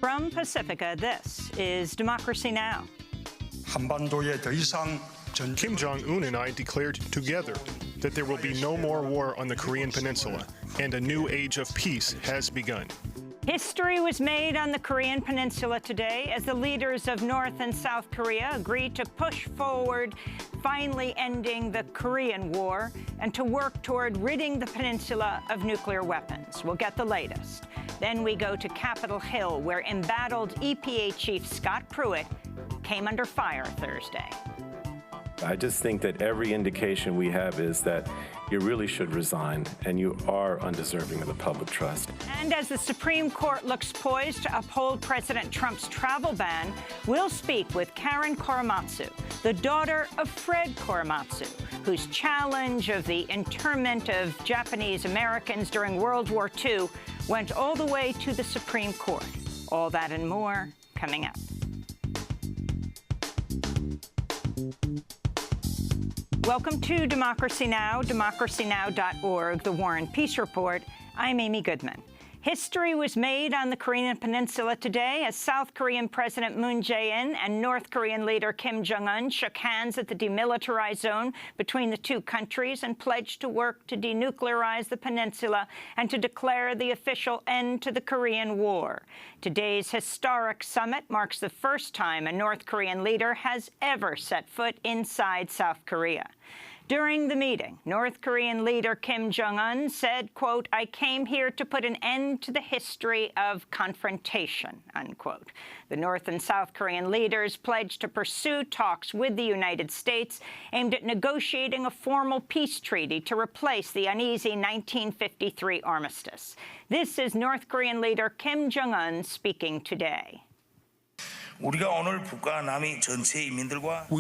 From Pacifica, this is Democracy Now! Kim Jong-un and I declared together that there will be no more war on the Korean Peninsula, and a new age of peace has begun. History was made on the Korean Peninsula today as the leaders of North and South Korea agreed to push forward, finally ending the Korean War, and to work toward ridding the peninsula of nuclear weapons. We'll get the latest. Then we go to Capitol Hill, where embattled EPA Chief Scott Pruitt came under fire Thursday. I just think that every indication we have is that you really should resign, and you are undeserving of the public trust. And as the Supreme Court looks poised to uphold President Trump's travel ban, we'll speak with Karen Korematsu, the daughter of Fred Korematsu, whose challenge of the internment of Japanese Americans during World War II went all the way to the Supreme Court. All that and more coming up. Welcome to Democracy Now!, democracynow.org, the War and Peace Report. I'm Amy Goodman. History was made on the Korean Peninsula today as South Korean President Moon Jae-in and North Korean leader Kim Jong-un shook hands at the demilitarized zone between the two countries and pledged to work to denuclearize the peninsula and to declare the official end to the Korean War. Today's historic summit marks the first time a North Korean leader has ever set foot inside South Korea. During the meeting, North Korean leader Kim Jong-un said, quote, "I came here to put an end to the history of confrontation," unquote. The North and South Korean leaders pledged to pursue talks with the United States aimed at negotiating a formal peace treaty to replace the uneasy 1953 armistice. This is North Korean leader Kim Jong-un speaking today. We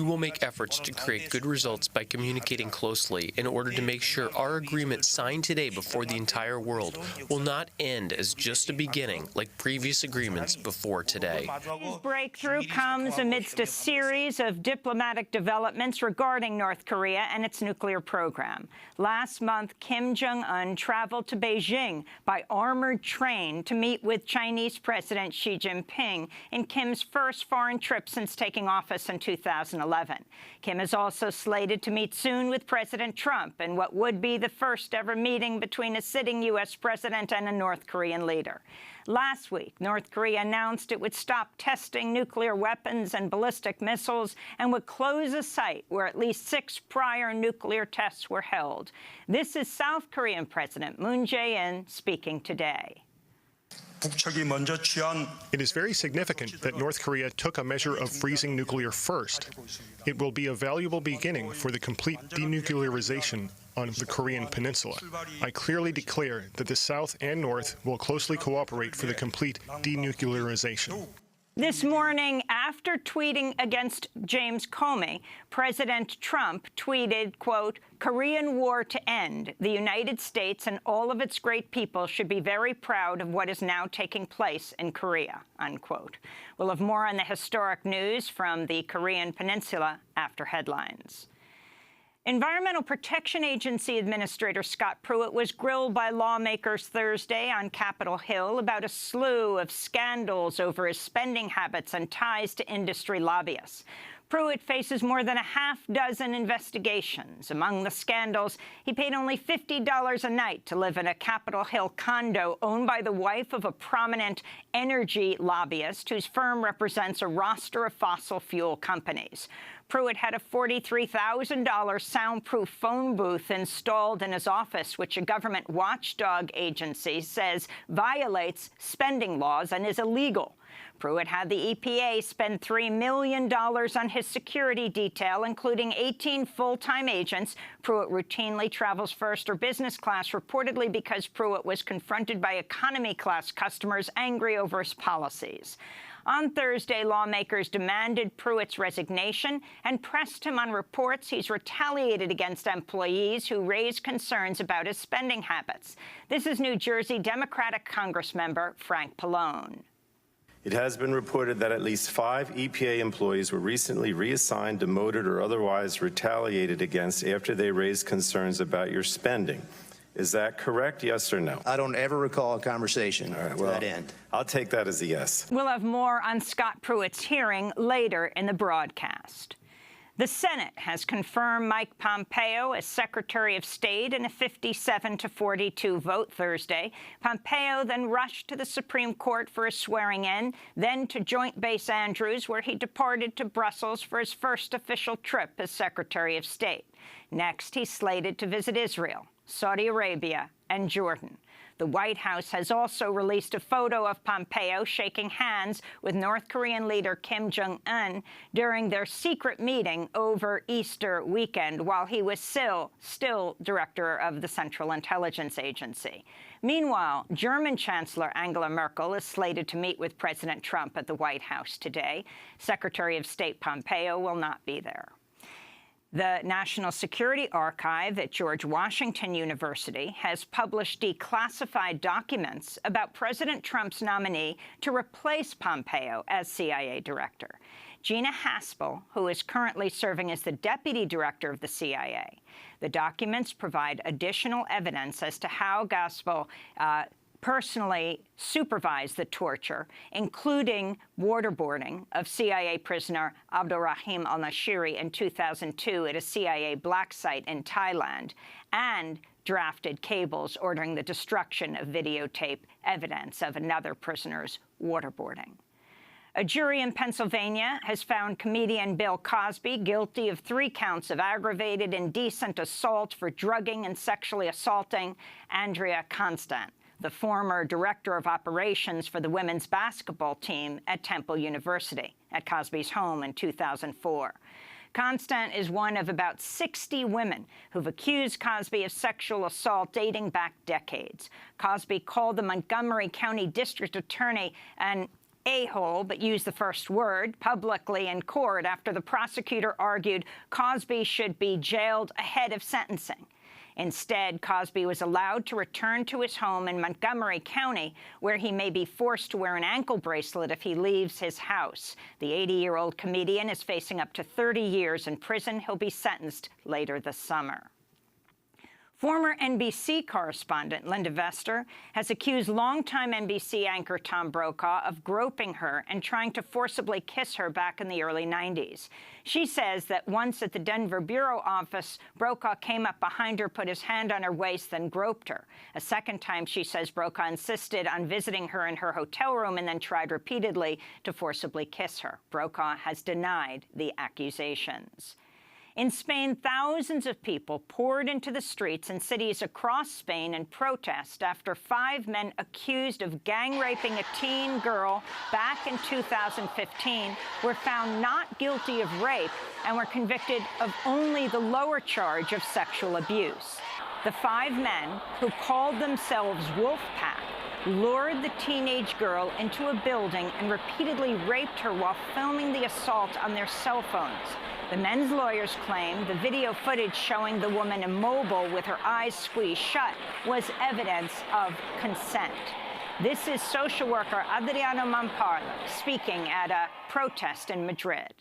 will make efforts to create good results by communicating closely in order to make sure our agreement signed today before the entire world will not end as just a beginning like previous agreements before today. This breakthrough comes amidst a series of diplomatic developments regarding North Korea and its nuclear program. Last month, Kim Jong-un traveled to Beijing by armored train to meet with Chinese President Xi Jinping in Kim's first foreign trip since taking office in 2011. Kim is also slated to meet soon with President Trump in what would be the first ever meeting between a sitting U.S. president and a North Korean leader. Last week, North Korea announced it would stop testing nuclear weapons and ballistic missiles and would close a site where at least 6 prior nuclear tests were held. This is South Korean President Moon Jae-in speaking today. It is very significant that North Korea took a measure of freezing nuclear first. It will be a valuable beginning for the complete denuclearization on the Korean Peninsula. I clearly declare that the South and North will closely cooperate for the complete denuclearization. This morning, after tweeting against James Comey, President Trump tweeted, quote, "Korean War to end. The United States and all of its great people should be very proud of what is now taking place in Korea," unquote. We'll have more on the historic news from the Korean Peninsula after headlines. Environmental Protection Agency Administrator Scott Pruitt was grilled by lawmakers Thursday on Capitol Hill about a slew of scandals over his spending habits and ties to industry lobbyists. Pruitt faces more than a half-dozen investigations. Among the scandals, he paid only $50 a night to live in a Capitol Hill condo owned by the wife of a prominent energy lobbyist whose firm represents a roster of fossil fuel companies. Pruitt had a $43,000 soundproof phone booth installed in his office, which a government watchdog agency says violates spending laws and is illegal. Pruitt had the EPA spend $3 million on his security detail, including 18 full-time agents. Pruitt routinely travels first or business class, reportedly because Pruitt was confronted by economy-class customers angry over his policies. On Thursday, lawmakers demanded Pruitt's resignation and pressed him on reports he's retaliated against employees who raised concerns about his spending habits. This is New Jersey Democratic Congressmember Frank Pallone. It has been reported that at least 5 EPA employees were recently reassigned, demoted, or otherwise retaliated against after they raised concerns about your spending. Is that correct, yes or no? I don't ever recall a conversation to that end. I'll take that as a yes. We'll have more on Scott Pruitt's hearing later in the broadcast. The Senate has confirmed Mike Pompeo as Secretary of State in a 57-42 vote Thursday. Pompeo then rushed to the Supreme Court for his swearing-in, then to Joint Base Andrews, where he departed to Brussels for his first official trip as Secretary of State. Next, he's slated to visit Israel, Saudi Arabia, and Jordan. The White House has also released a photo of Pompeo shaking hands with North Korean leader Kim Jong-un during their secret meeting over Easter weekend, while he was still director of the Central Intelligence Agency. Meanwhile, German Chancellor Angela Merkel is slated to meet with President Trump at the White House today. Secretary of State Pompeo will not be there. The National Security Archive at George Washington University has published declassified documents about President Trump's nominee to replace Pompeo as CIA director. Gina Haspel, who is currently serving as the deputy director of the CIA. The documents provide additional evidence as to how Haspel personally supervised the torture, including waterboarding of CIA prisoner Abdulrahim al-Nashiri in 2002 at a CIA black site in Thailand, and drafted cables ordering the destruction of videotape evidence of another prisoner's waterboarding. A jury in Pennsylvania has found comedian Bill Cosby guilty of 3 counts of aggravated indecent assault for drugging and sexually assaulting Andrea Constant, the former director of operations for the women's basketball team at Temple University, at Cosby's home in 2004. Constant is one of about 60 women who've accused Cosby of sexual assault dating back decades. Cosby called the Montgomery County District Attorney an a-hole, but used the first word publicly in court after the prosecutor argued Cosby should be jailed ahead of sentencing. Instead, Cosby was allowed to return to his home in Montgomery County, where he may be forced to wear an ankle bracelet if he leaves his house. The 80-year-old comedian is facing up to 30 years in prison. He'll be sentenced later this summer. Former NBC correspondent Linda Vester has accused longtime NBC anchor Tom Brokaw of groping her and trying to forcibly kiss her back in the early 90s. She says that once at the Denver bureau office, Brokaw came up behind her, put his hand on her waist, then groped her. A second time, she says Brokaw insisted on visiting her in her hotel room and then tried repeatedly to forcibly kiss her. Brokaw has denied the accusations. In Spain, thousands of people poured into the streets in cities across Spain in protest after 5 men accused of gang-raping a teen girl back in 2015 were found not guilty of rape and were convicted of only the lower charge of sexual abuse. The 5 men, who called themselves Wolfpack, lured the teenage girl into a building and repeatedly raped her while filming the assault on their cell phones. The men's lawyers claim the video footage showing the woman immobile with her eyes squeezed shut was evidence of consent. This is social worker Adriano Mampar speaking at a protest in Madrid.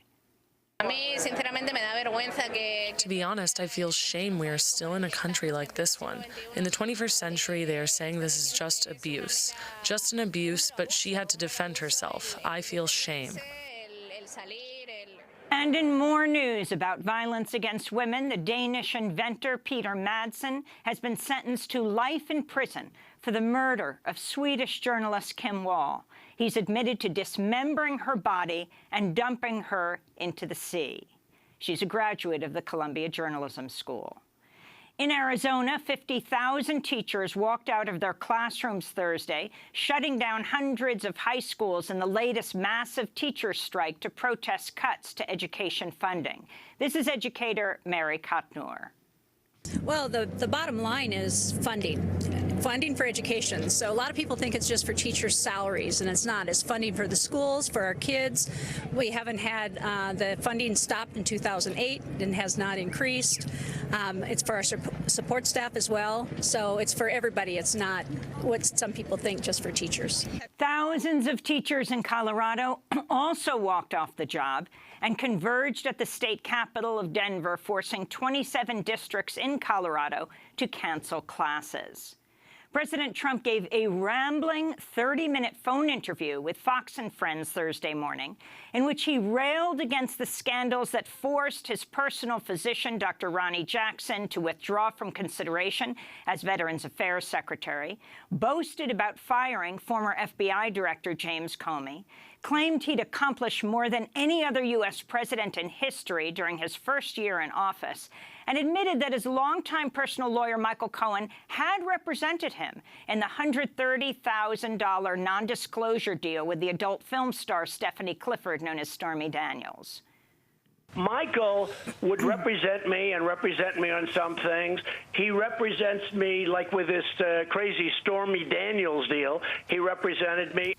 To be honest, I feel shame we are still in a country like this one. In the 21st century, they are saying this is just abuse. Just an abuse, but she had to defend herself. I feel shame. And in more news about violence against women, the Danish inventor Peter Madsen has been sentenced to life in prison for the murder of Swedish journalist Kim Wall. He's admitted to dismembering her body and dumping her into the sea. She's a graduate of the Columbia Journalism School. In Arizona, 50,000 teachers walked out of their classrooms Thursday, shutting down hundreds of high schools in the latest massive teacher strike to protest cuts to education funding. This is educator Mary Kotnur. Well, the bottom line is funding. funding for education. So a lot of people think it's just for teachers' salaries, and it's not. It's funding for the schools, for our kids. We haven't had the funding stopped in 2008 and has not increased. It's for our support staff as well. So it's for everybody. It's not what some people think just for teachers. Thousands of teachers in Colorado also walked off the job and converged at the state capital of Denver, forcing 27 districts in Colorado to cancel classes. President Trump gave a rambling 30-minute phone interview with Fox and Friends Thursday morning, in which he railed against the scandals that forced his personal physician, Dr. Ronnie Jackson, to withdraw from consideration as Veterans Affairs Secretary, boasted about firing former FBI Director James Comey, claimed he'd accomplished more than any other U.S. president in history during his first year in office, and admitted that his longtime personal lawyer, Michael Cohen, had represented him in the $130,000 non-disclosure deal with the adult film star Stephanie Clifford, known as Stormy Daniels. Michael would represent me and represent me on some things. He represents me, like with this crazy Stormy Daniels deal. He represented me.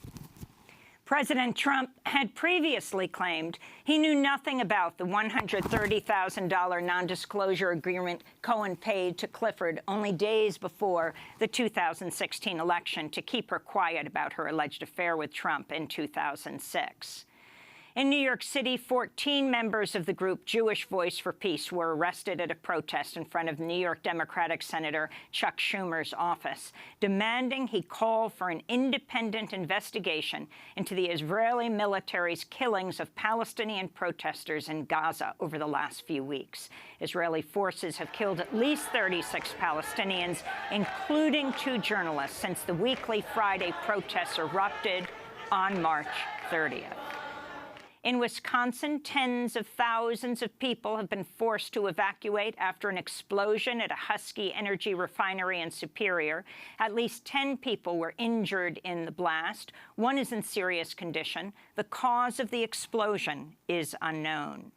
President Trump had previously claimed he knew nothing about the $130,000 non-disclosure agreement Cohen paid to Clifford only days before the 2016 election to keep her quiet about her alleged affair with Trump in 2006. In New York City, 14 members of the group Jewish Voice for Peace were arrested at a protest in front of New York Democratic Senator Chuck Schumer's office, demanding he call for an independent investigation into the Israeli military's killings of Palestinian protesters in Gaza over the last few weeks. Israeli forces have killed at least 36 Palestinians, including 2 journalists, since the weekly Friday protests erupted on March 30th. In Wisconsin, tens of thousands of people have been forced to evacuate after an explosion at a Husky Energy refinery in Superior. At least 10 people were injured in the blast. 1 is in serious condition. The cause of the explosion is unknown.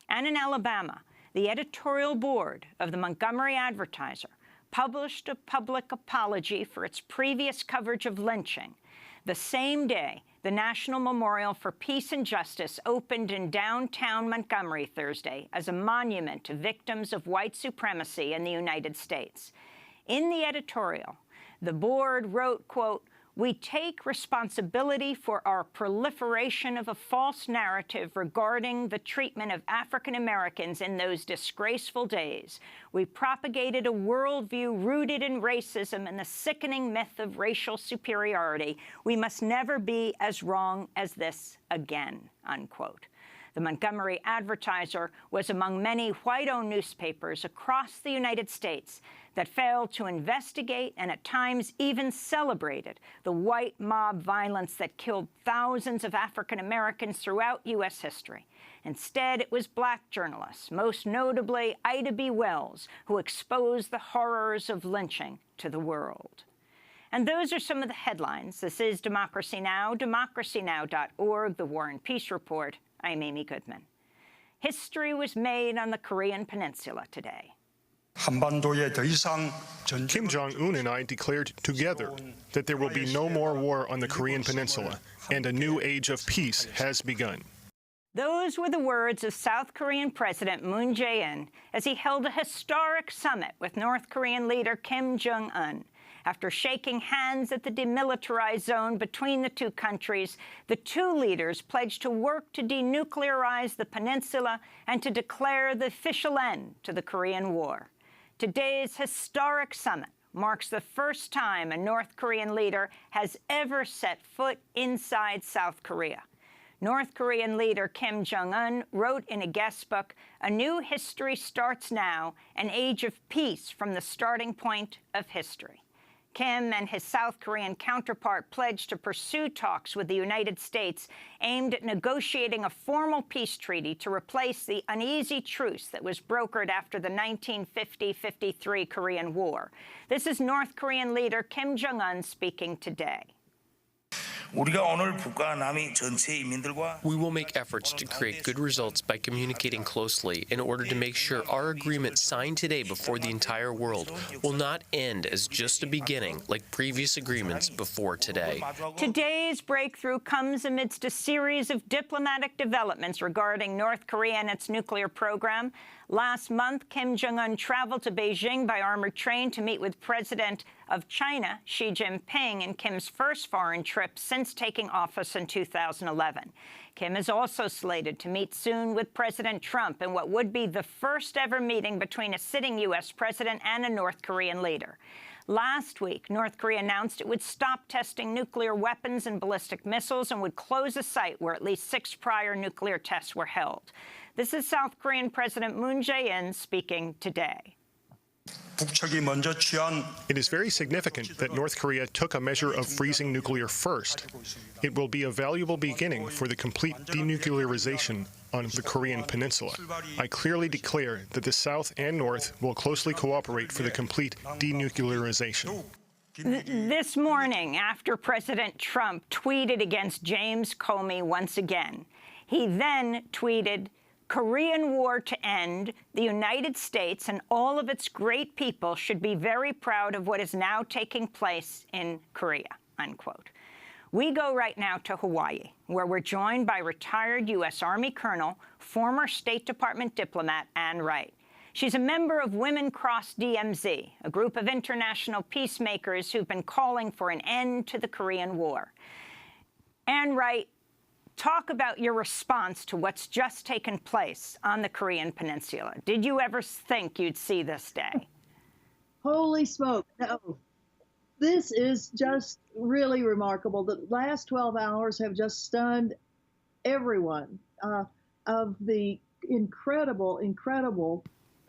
And in Alabama, the editorial board of the Montgomery Advertiser published a public apology for its previous coverage of lynching. The same day, the National Memorial for Peace and Justice opened in downtown Montgomery Thursday as a monument to victims of white supremacy in the United States. In the editorial, the board wrote, quote, "We take responsibility for our proliferation of a false narrative regarding the treatment of African Americans in those disgraceful days. We propagated a worldview rooted in racism and the sickening myth of racial superiority. We must never be as wrong as this again," unquote. The Montgomery Advertiser was among many white-owned newspapers across the United States that failed to investigate and at times even celebrated the white mob violence that killed thousands of African Americans throughout U.S. history. Instead, it was black journalists, most notably Ida B. Wells, who exposed the horrors of lynching to the world. And those are some of the headlines. This is Democracy Now!, democracynow.org, The War and Peace Report. I'm Amy Goodman. History was made on the Korean Peninsula today. Kim Jong-un and I declared together that there will be no more war on the Korean Peninsula, and a new age of peace has begun. Those were the words of South Korean President Moon Jae-in as he held a historic summit with North Korean leader Kim Jong-un. After shaking hands at the demilitarized zone between the two countries, the two leaders pledged to work to denuclearize the peninsula and to declare the official end to the Korean War. Today's historic summit marks the first time a North Korean leader has ever set foot inside South Korea. North Korean leader Kim Jong-un wrote in a guest book, "A new history starts now, an age of peace from the starting point of history." Kim and his South Korean counterpart pledged to pursue talks with the United States aimed at negotiating a formal peace treaty to replace the uneasy truce that was brokered after the 1950-53 Korean War. This is North Korean leader Kim Jong-un speaking today. 우리가 오늘 북과 남이 전체 인민들과 We will make efforts to create good results by communicating closely in order to make sure our agreement signed today before the entire world will not end as just a beginning like previous agreements before today. Today's breakthrough comes amidst a series of diplomatic developments regarding North Korea and its nuclear program. Last month, Kim Jong-un traveled to Beijing by armored train to meet with President of China, Xi Jinping, in Kim's first foreign trip since taking office in 2011. Kim is also slated to meet soon with President Trump in what would be the first ever meeting between a sitting U.S. president and a North Korean leader. Last week, North Korea announced it would stop testing nuclear weapons and ballistic missiles and would close a site where at least 6 prior nuclear tests were held. This is South Korean President Moon Jae-in speaking today. It is very significant that North Korea took a measure of freezing nuclear first. It will be a valuable beginning for the complete denuclearization on the Korean Peninsula. I clearly declare that the South and North will closely cooperate for the complete denuclearization. This morning, after President Trump tweeted against James Comey once again, he then tweeted, "Korean War to end, the United States and all of its great people should be very proud of what is now taking place in Korea," unquote. We go right now to Hawaii, where we're joined by retired U.S. Army Colonel, former State Department diplomat Ann Wright. She's a member of Women Cross DMZ, a group of international peacemakers who've been calling for an end to the Korean War. Ann Wright, talk about your response to what's just taken place on the Korean Peninsula. Did you ever think you'd see this day? Holy smoke, no. This is just really remarkable. The last 12 hours have just stunned everyone of the incredible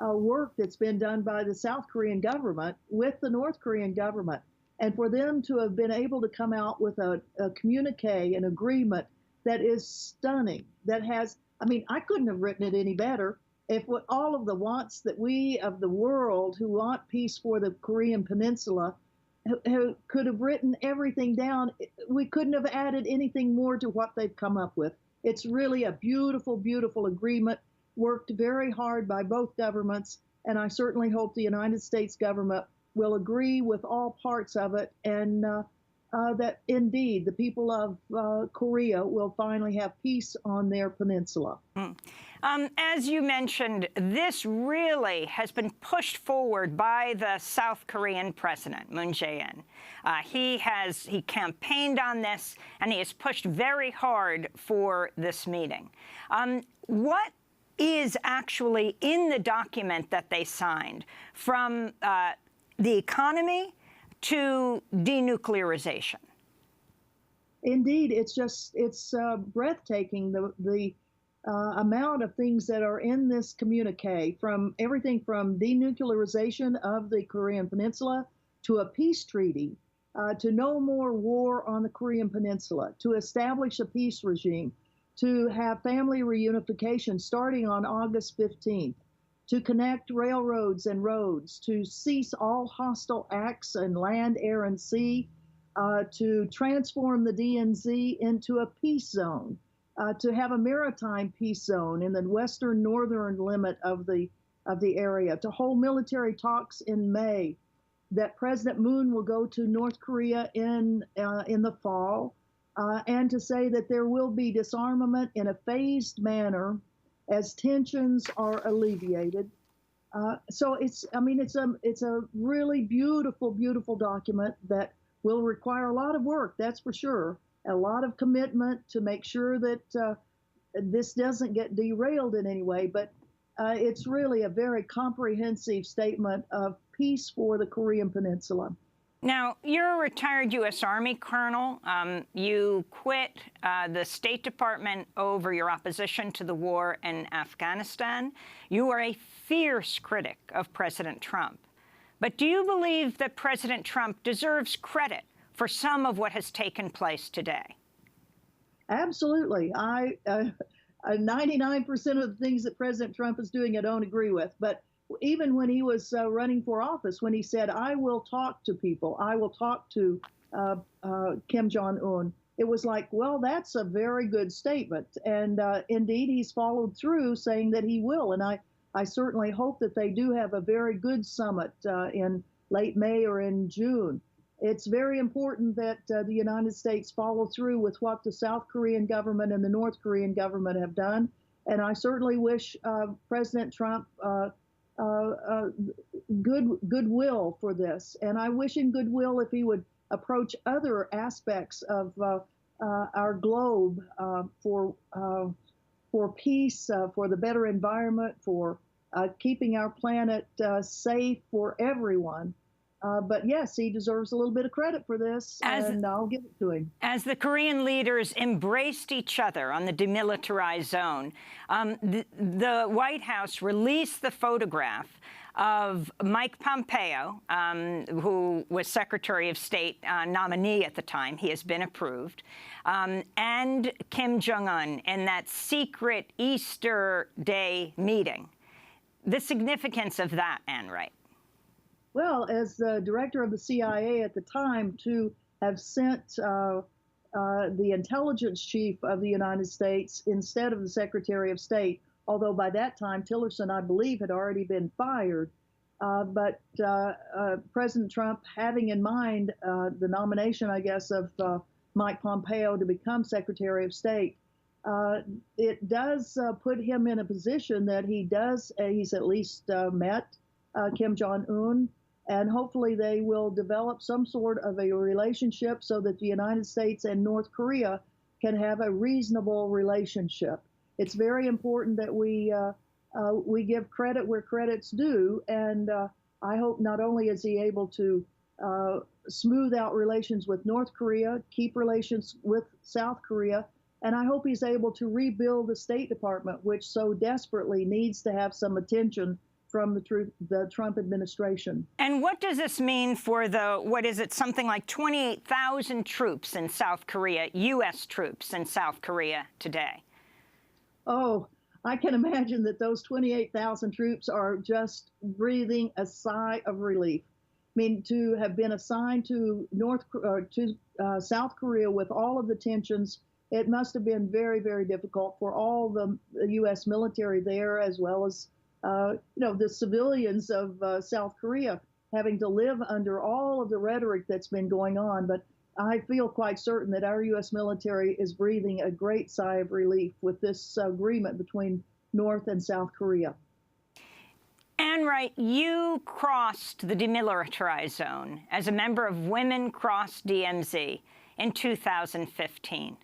work that's been done by the South Korean government with the North Korean government. And for them to have been able to come out with a communique, an agreement that is stunning, that has, I mean, I couldn't have written it any better. If what all of the wants that we of the world who want peace for the Korean Peninsula who could have written everything down, we couldn't have added anything more to what they've come up with. It's really a beautiful, beautiful agreement, worked very hard by both governments, and I certainly hope the United States government will agree with all parts of it, and that indeed the people of Korea will finally have peace on their peninsula. As you mentioned, this really has been pushed forward by the South Korean president, Moon Jae-in. He campaigned on this, and he has pushed very hard for this meeting. What is actually in the document that they signed, from the economy to denuclearization? Indeed, it's breathtaking, the amount of things that are in this communique, from everything from denuclearization of the Korean Peninsula to a peace treaty, to no more war on the Korean Peninsula, to establish a peace regime, to have family reunification starting on August 15th, to connect railroads and roads, to cease all hostile acts in land, air, and sea, to transform the DNZ into a peace zone, to have a maritime peace zone in the western northern limit of the area, to hold military talks in May, that President Moon will go to North Korea in the fall, and to say that there will be disarmament in a phased manner as tensions are alleviated. So it's a really beautiful, beautiful document that will require a lot of work, that's for sure, a lot of commitment to make sure that this doesn't get derailed in any way, but it's really a very comprehensive statement of peace for the Korean Peninsula. Now, you're a retired U.S. Army colonel. You quit the State Department over your opposition to the war in Afghanistan. You are a fierce critic of President Trump. But do you believe that President Trump deserves credit for some of what has taken place today? Absolutely. 99% of the things that President Trump is doing, I don't agree with. But even when he was running for office, when he said, "I will talk to people, I will talk to Kim Jong-un," it was like, well, that's a very good statement. And indeed, he's followed through saying that he will. And I certainly hope that they do have a very good summit in late May or in June. It's very important that the United States follow through with what the South Korean government and the North Korean government have done. And I certainly wish President Trump goodwill for this. And I wish him goodwill if he would approach other aspects of our globe for peace, for the better environment, for keeping our planet safe for everyone. But yes, he deserves a little bit of credit for this, and I'll give it to him. As the Korean leaders embraced each other on the demilitarized zone, the White House released the photograph of Mike Pompeo, who was Secretary of State nominee at the time. He has been approved. And Kim Jong-un in that secret Easter Day meeting. The significance of that, Ann Wright. Well, as the director of the CIA at the time, to have sent the intelligence chief of the United States instead of the Secretary of State, although by that time Tillerson, I believe, had already been fired. But President Trump, having in mind the nomination, I guess, of Mike Pompeo to become Secretary of State, it does put him in a position that he's at least met Kim Jong-un, and hopefully they will develop some sort of a relationship so that the United States and North Korea can have a reasonable relationship. It's very important that we give credit where credit's due, and I hope not only is he able to smooth out relations with North Korea, keep relations with South Korea, and I hope he's able to rebuild the State Department, which so desperately needs to have some attention from the Trump administration. And what does this mean for something like 28,000 troops in South Korea, U.S. troops in South Korea today? Oh, I can imagine that those 28,000 troops are just breathing a sigh of relief. I mean, to have been assigned to South Korea with all of the tensions, it must have been very, very difficult for all the U.S. military there, as well as the civilians of South Korea, having to live under all of the rhetoric that's been going on. But I feel quite certain that our U.S. military is breathing a great sigh of relief with this agreement between North and South Korea. Ann Wright, you crossed the demilitarized zone as a member of Women Cross DMZ in 2015.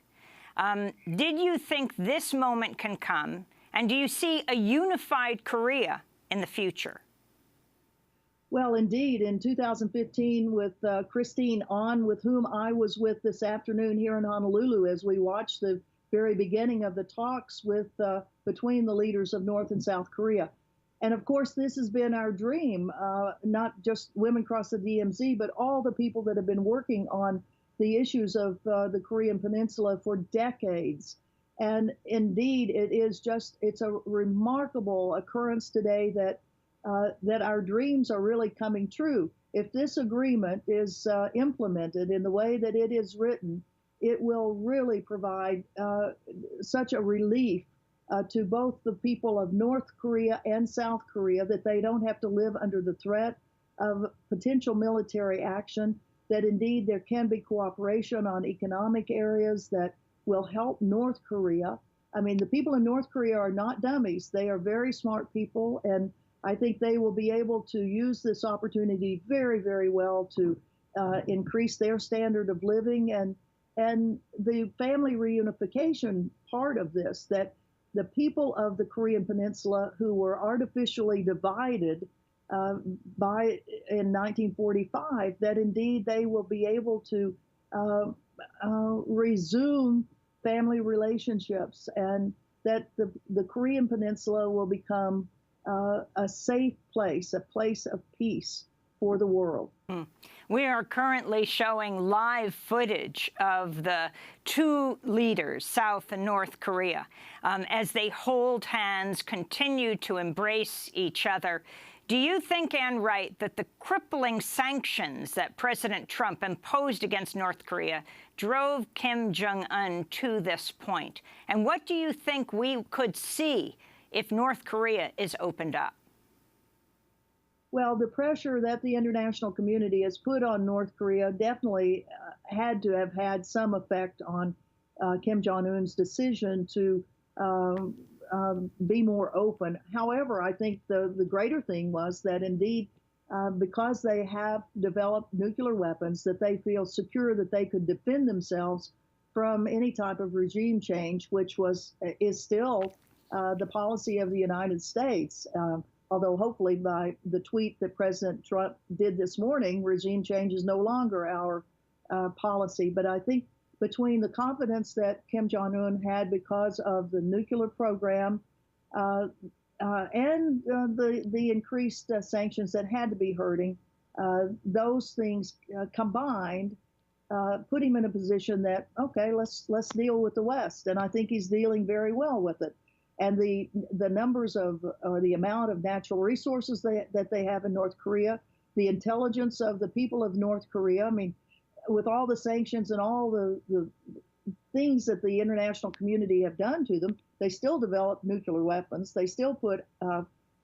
Did you think this moment can come? And do you see a unified Korea in the future? Well, indeed, in 2015 with Christine On, with whom I was with this afternoon here in Honolulu as we watched the very beginning of the talks between the leaders of North and South Korea. And of course, this has been our dream, not just Women Cross the DMZ, but all the people that have been working on the issues of the Korean Peninsula for decades. And indeed, it's a remarkable occurrence today that our dreams are really coming true. If this agreement is implemented in the way that it is written, it will really provide such a relief to both the people of North Korea and South Korea that they don't have to live under the threat of potential military action, that indeed there can be cooperation on economic areas that will help North Korea. I mean, the people in North Korea are not dummies. They are very smart people, and I think they will be able to use this opportunity very, very well to increase their standard of living, and the family reunification part of this, that the people of the Korean Peninsula who were artificially divided in 1945, that indeed they will be able to resume family relationships, and that the Korean Peninsula will become a safe place, a place of peace for the world. We are currently showing live footage of the two leaders, South and North Korea, as they hold hands, continue to embrace each other. Do you think, Ann Wright, that the crippling sanctions that President Trump imposed against North Korea drove Kim Jong-un to this point? And what do you think we could see if North Korea is opened up? Well, the pressure that the international community has put on North Korea definitely had to have had some effect on Kim Jong-un's decision to be more open. However, I think the greater thing was that indeed, because they have developed nuclear weapons, that they feel secure that they could defend themselves from any type of regime change, which is still the policy of the United States. Although hopefully by the tweet that President Trump did this morning, regime change is no longer our policy. But I think between the confidence that Kim Jong-un had because of the nuclear program and the increased sanctions that had to be hurting, those things combined put him in a position that, okay, let's deal with the West. And I think he's dealing very well with it. And the numbers of, or the amount of natural resources that they have in North Korea, the intelligence of the people of North Korea, I mean, with all the sanctions and all the things that the international community have done to them, they still developed nuclear weapons. They still put,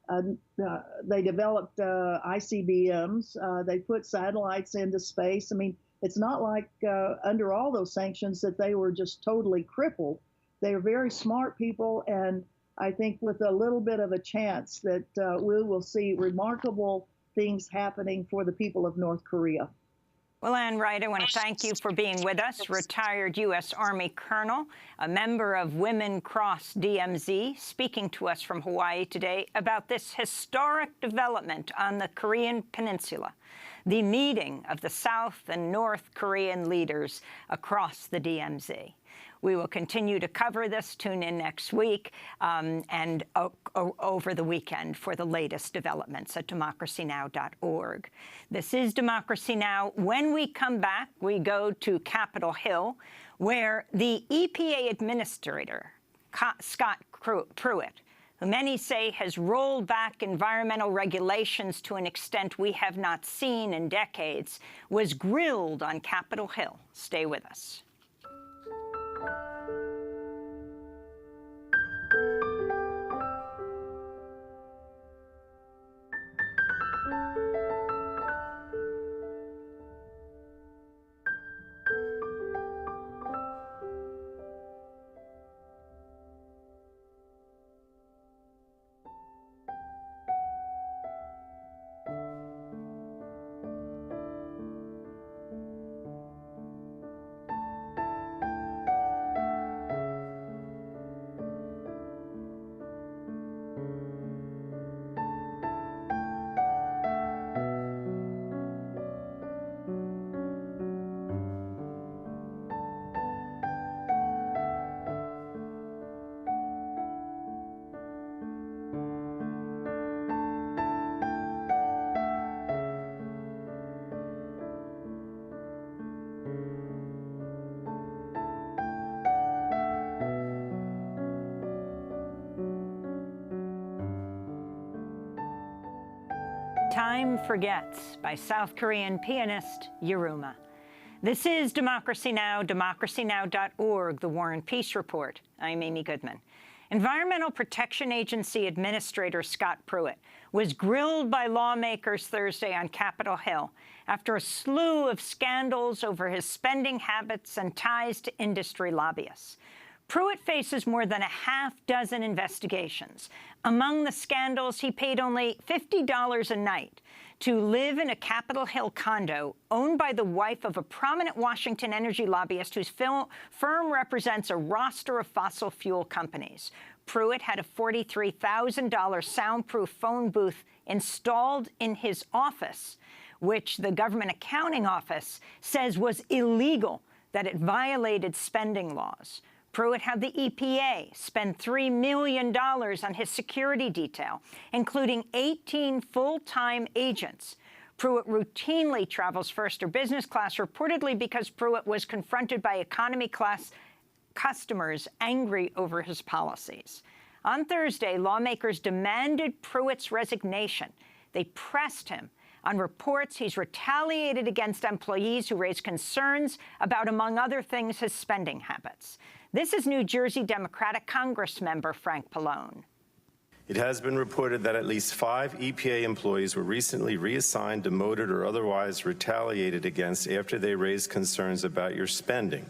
they developed ICBMs. They put satellites into space. I mean, it's not like under all those sanctions that they were just totally crippled. They are very smart people, and I think with a little bit of a chance that we will see remarkable things happening for the people of North Korea. Well, Ann Wright, I want to thank you for being with us, retired U.S. Army Colonel, a member of Women Cross DMZ, speaking to us from Hawaii today about this historic development on the Korean Peninsula, the meeting of the South and North Korean leaders across the DMZ. We will continue to cover this. Tune in next week and over the weekend for the latest developments at DemocracyNow.org. This is Democracy Now! When we come back, we go to Capitol Hill, where the EPA administrator, Scott Pruitt, who many say has rolled back environmental regulations to an extent we have not seen in decades, was grilled on Capitol Hill. Stay with us. Time Forgets by South Korean pianist Yiruma. This is Democracy Now!, DemocracyNow.org, The War and Peace Report. I'm Amy Goodman. Environmental Protection Agency Administrator Scott Pruitt was grilled by lawmakers Thursday on Capitol Hill after a slew of scandals over his spending habits and ties to industry lobbyists. Pruitt faces more than a half-dozen investigations. Among the scandals, he paid only $50 a night to live in a Capitol Hill condo owned by the wife of a prominent Washington energy lobbyist whose firm represents a roster of fossil fuel companies. Pruitt had a $43,000 soundproof phone booth installed in his office, which the Government Accounting Office says was illegal, that it violated spending laws. Pruitt had the EPA spend $3 million on his security detail, including 18 full-time agents. Pruitt routinely travels first or business class, reportedly because Pruitt was confronted by economy class customers angry over his policies. On Thursday, lawmakers demanded Pruitt's resignation, They pressed him on reports he's retaliated against employees who raised concerns about, among other things, his spending habits. This is New Jersey Democratic Congressmember Frank Pallone. It has been reported that at least 5 EPA employees were recently reassigned, demoted, or otherwise retaliated against after they raised concerns about your spending.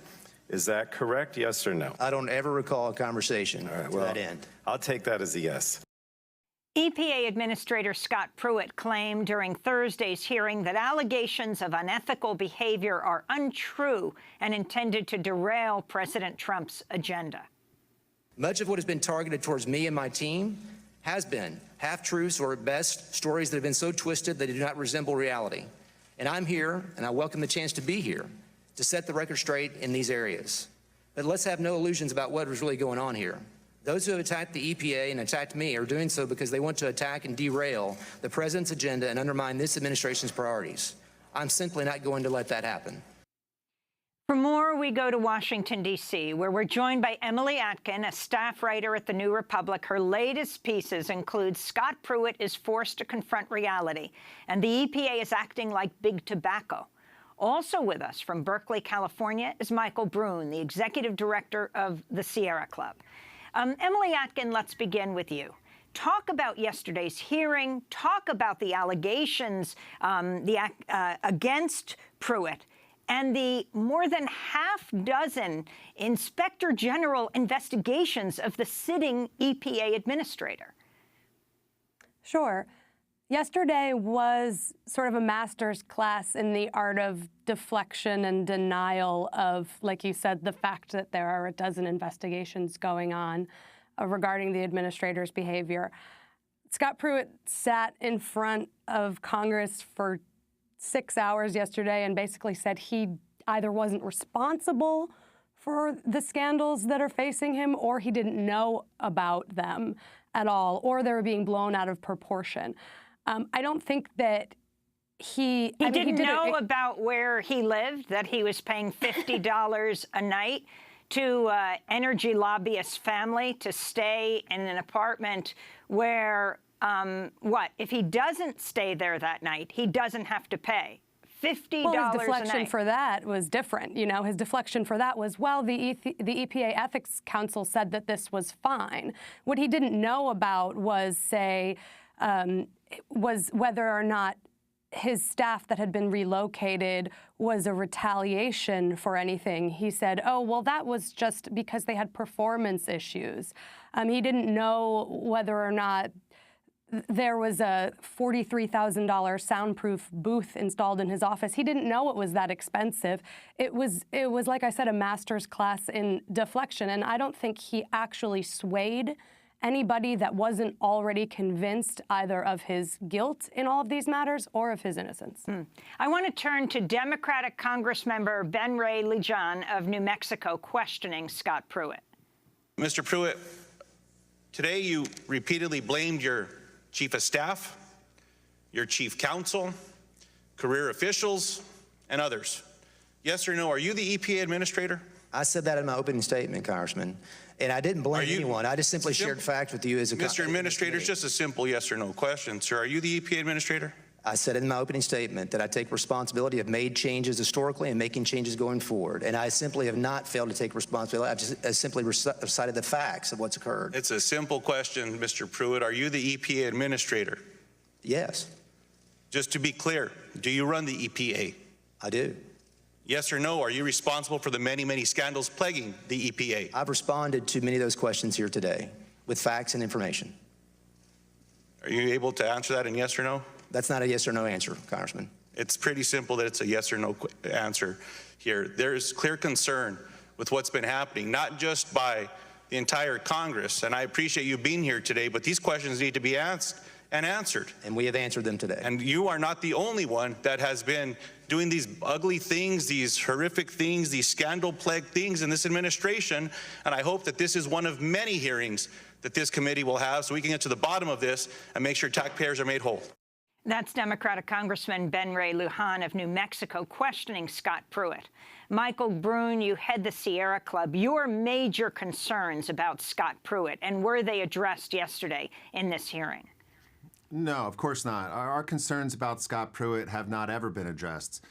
Is that correct, yes or no? I don't ever recall a conversation to that end. I'll take that as a yes. EPA Administrator Scott Pruitt claimed during Thursday's hearing that allegations of unethical behavior are untrue and intended to derail President Trump's agenda. Much of what has been targeted towards me and my team has been half-truths or, at best, stories that have been so twisted that they do not resemble reality. And I'm here, and I welcome the chance to be here, to set the record straight in these areas. But let's have no illusions about what was really going on here. Those who have attacked the EPA and attacked me are doing so because they want to attack and derail the president's agenda and undermine this administration's priorities. I'm simply not going to let that happen. For more, we go to Washington, D.C., where we're joined by Emily Atkin, a staff writer at The New Republic. Her latest pieces include Scott Pruitt is forced to confront reality, and the EPA is acting like big tobacco. Also with us from Berkeley, California, is Michael Brune, the executive director of the Sierra Club. Emily Atkin, let's begin with you. Talk about yesterday's hearing. Talk about the allegations against Pruitt and the more than half-dozen Inspector General investigations of the sitting EPA administrator. Sure. Yesterday was sort of a master's class in the art of deflection and denial of, like you said, the fact that there are a dozen investigations going on regarding the administrator's behavior. Scott Pruitt sat in front of Congress for 6 hours yesterday and basically said he either wasn't responsible for the scandals that are facing him, or he didn't know about them at all, or they were being blown out of proportion. I don't think that he didn't know about where he lived, that he was paying $50 a night to energy lobbyist family to stay in an apartment where, if he doesn't stay there that night, he doesn't have to pay $50 well, his deflection a night. For that was different. You know, his deflection for that was, well, the EPA Ethics Council said that this was fine. What he didn't know about was, say, was whether or not his staff that had been relocated was a retaliation for anything. He said, oh, well, that was just because they had performance issues. He didn't know whether or not there was a $43,000 soundproof booth installed in his office. He didn't know it was that expensive. It was, like I said, a master's class in deflection, and I don't think he actually swayed anybody that wasn't already convinced either of his guilt in all of these matters or of his innocence. I want to turn to Democratic Congressmember Ben Ray Lujan of New Mexico questioning Scott Pruitt. Mr. Pruitt, today you repeatedly blamed your chief of staff, your chief counsel, career officials, and others. Yes or no, are you the EPA administrator? I said that in my opening statement, Congressman. And I didn't blame anyone. I just simply shared facts with you as a Mr. Administrator, it's just a simple yes or no question. Sir, are you the EPA administrator? I said in my opening statement that I take responsibility of made changes historically and making changes going forward. And I simply have not failed to take responsibility. I've just simply recited the facts of what's occurred. It's a simple question, Mr. Pruitt. Are you the EPA administrator? Yes. Just to be clear, do you run the EPA? I do. Yes or no, are you responsible for the many, many scandals plaguing the EPA? I've responded to many of those questions here today with facts and information. Are you able to answer that in yes or no? That's not a yes or no answer, Congressman. It's pretty simple that it's a yes or no answer here. There is clear concern with what's been happening, not just by the entire Congress, and I appreciate you being here today, but these questions need to be asked and answered. And we have answered them today. And you are not the only one that has been doing these ugly things, these horrific things, these scandal-plagued things in this administration, and I hope that this is one of many hearings that this committee will have so we can get to the bottom of this and make sure taxpayers are made whole. That's Democratic Congressman Ben Ray Lujan of New Mexico questioning Scott Pruitt. Michael Brune, you head the Sierra Club. Your major concerns about Scott Pruitt, and were they addressed yesterday in this hearing? No, of course not. Our concerns about Scott Pruitt have not ever been addressed.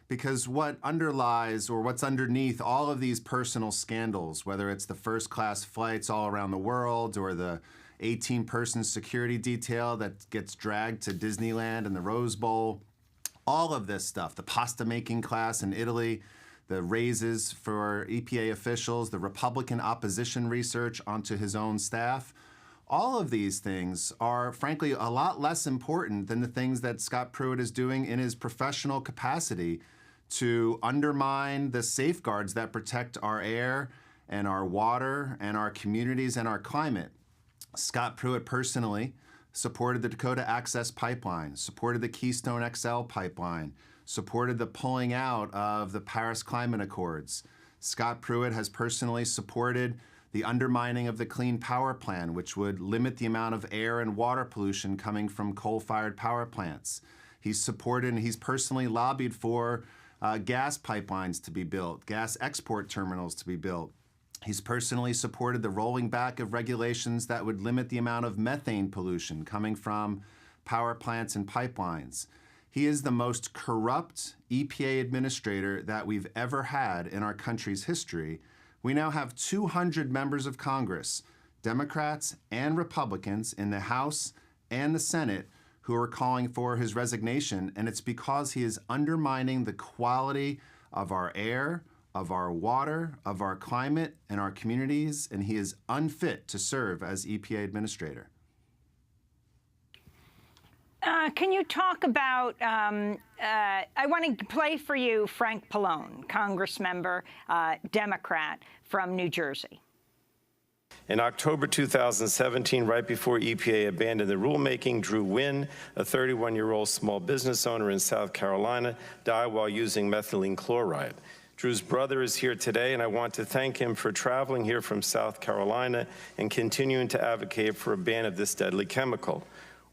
Because what underlies or what's underneath all of these personal scandals, whether it's the first-class flights all around the world or the 18-person security detail that gets dragged to Disneyland and the Rose Bowl, all of this stuff, the pasta-making class in Italy, the raises for EPA officials, the Republican opposition research onto his own staff, all of these things are, frankly, a lot less important than the things that Scott Pruitt is doing in his professional capacity to undermine the safeguards that protect our air and our water and our communities and our climate. Scott Pruitt personally supported the Dakota Access Pipeline, supported the Keystone XL pipeline, supported the pulling out of the Paris Climate Accords. Scott Pruitt has personally supported the undermining of the Clean Power Plan, which would limit the amount of air and water pollution coming from coal-fired power plants. He's supported and he's personally lobbied for gas pipelines to be built, gas export terminals to be built. He's personally supported the rolling back of regulations that would limit the amount of methane pollution coming from power plants and pipelines. He is the most corrupt EPA administrator that we've ever had in our country's history. We now have 200 members of Congress, Democrats and Republicans in the House and the Senate, who are calling for his resignation, and it's because he is undermining the quality of our air, of our water, of our climate, and our communities, and he is unfit to serve as EPA administrator. Can you talk about, I want to play for you Frank Pallone, Congress member, Democrat from New Jersey. In October 2017, right before EPA abandoned the rulemaking, Drew Wynn, a 31-year-old small business owner in South Carolina, died while using methylene chloride. Drew's brother is here today, and I want to thank him for traveling here from South Carolina and continuing to advocate for a ban of this deadly chemical.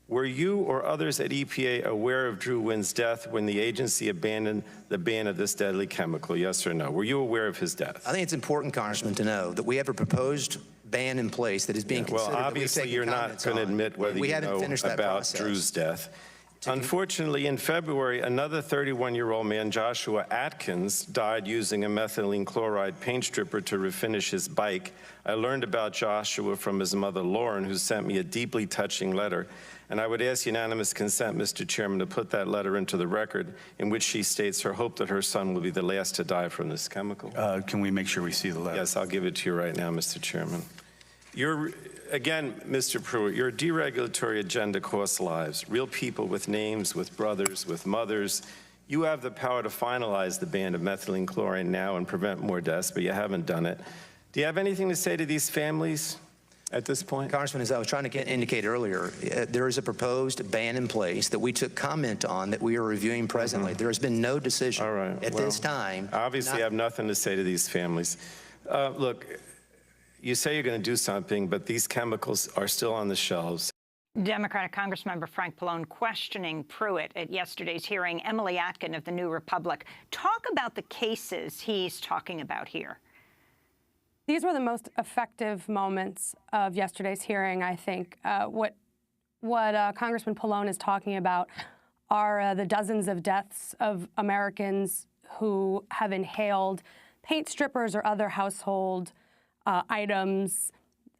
Were you or others at EPA aware of Drew Wynn's death when the agency abandoned the ban of this deadly chemical, yes or no? Were you aware of his death? I think it's important, Congressman, to know that we have a proposed ban in place that is being considered. Well, obviously you're not going to admit whether you know about Drew's death. Unfortunately, in February, another 31-year-old man, Joshua Atkins, died using a methylene chloride paint stripper to refinish his bike. I learned about Joshua from his mother, Lauren, who sent me a deeply touching letter. And I would ask unanimous consent, Mr. Chairman, to put that letter into the record in which she states her hope that her son will be the last to die from this chemical. Can we make sure we see the letter? Yes, I'll give it to you right now, Mr. Chairman. Again, Mr. Pruitt, your deregulatory agenda costs lives, real people with names, with brothers, with mothers. You have the power to finalize the ban of methylene chloride now and prevent more deaths, but you haven't done it. Do you have anything to say to these families at this point? Congressman, as I was trying to indicate earlier, there is a proposed ban in place that we took comment on that we are reviewing presently. There has been no decision at this time. Obviously, I have nothing to say to these families. Look, you say you're going to do something, but these chemicals are still on the shelves. Democratic Congressmember Frank Pallone questioning Pruitt at yesterday's hearing. Emily Atkin of the New Republic. Talk about the cases he's talking about here. These were the most effective moments of yesterday's hearing, I think. What Congressman Pallone is talking about are the dozens of deaths of Americans who have inhaled paint strippers or other household items